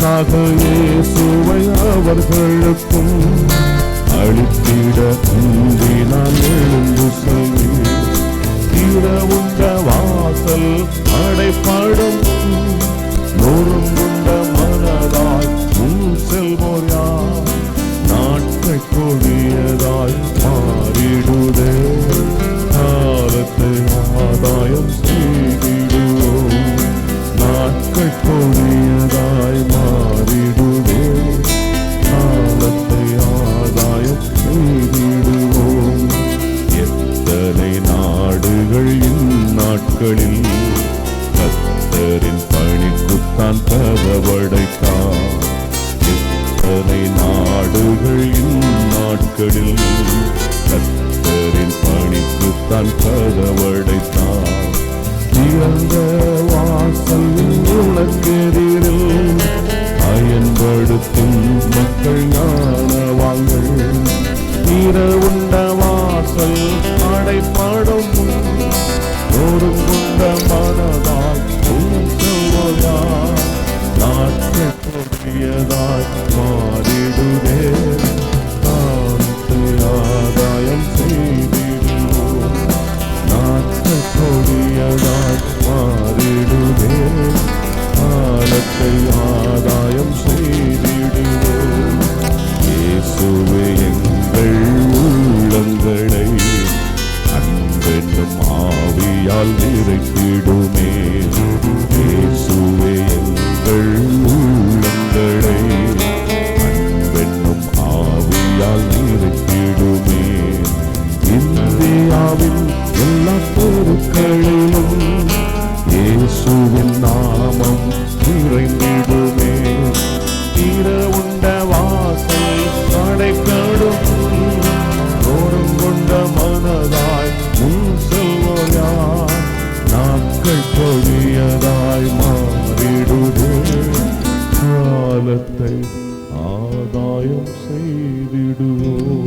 நமக்காக இயேசுவை அவர்களுக்கும் அளித்திட அன்றி நான் எழுந்து செல்வேன். இரவுண்ட வாசல் அடைப்படும் நொறுங்குண்ட மனதாய் உன் செல்வோர் யார்? நாட்கள் கொடியதாய் மாறிடுதே, காலத்தை ஆதாயம் செய்திடுவோம். நாட்கள் கொடியதாய் மாறிடுதே, காலத்தை ஆதாயம் செய்திடுவோம். எத்தனை நாடுகள் இந்நாட்களில் கர்த்தரின் பணிக்குத்தான் கதவடைத்தார். எத்தனை நாடுகள் இந்நாட்களில் கர்த்தரின் பணிக்குத்தான் கதவடைத்தார். திறந்த வாசல் உனக்கெதிரில் பயன்படுத்தும் மக்கள் ஞானவான்கள். இரவுண்ட வாசல் அடைப்படும் நொறுங்குண்ட மனதால் உன் செல்வோர் யார்? நாட்கள் கொடியதாய் மாறிடுதே, காலத்தை ஆதாயம் செய்திடுவோம். நாட்கள் கொடியதாய் மாறிடுதே, காலத்தை ஆதாயம் செய்திடுவோம். இயேசுவே எங்கள் உள்ளங்களை அன்பென்னும் ஆவியால் நிறைத்திடுமே. இயேசுவே எங்கள் உள்ளங்களை அன்பென்னும் ஆவியால் நிறைத்திடுமே. இந்தியாவின் எல்லா தெருக்களிலும் இயேசுவின் நாமம் நிறைந்திடுமே. இரவுண்ட வாசல் அடைக்கடும் நொறுங்குண்ட மனதாய் உன் செல்வோர் யார்? நாட்கள் கொடியதாய் மாறிடுதே, காலத்தை ஆதாயம் செய்திடுவோம்.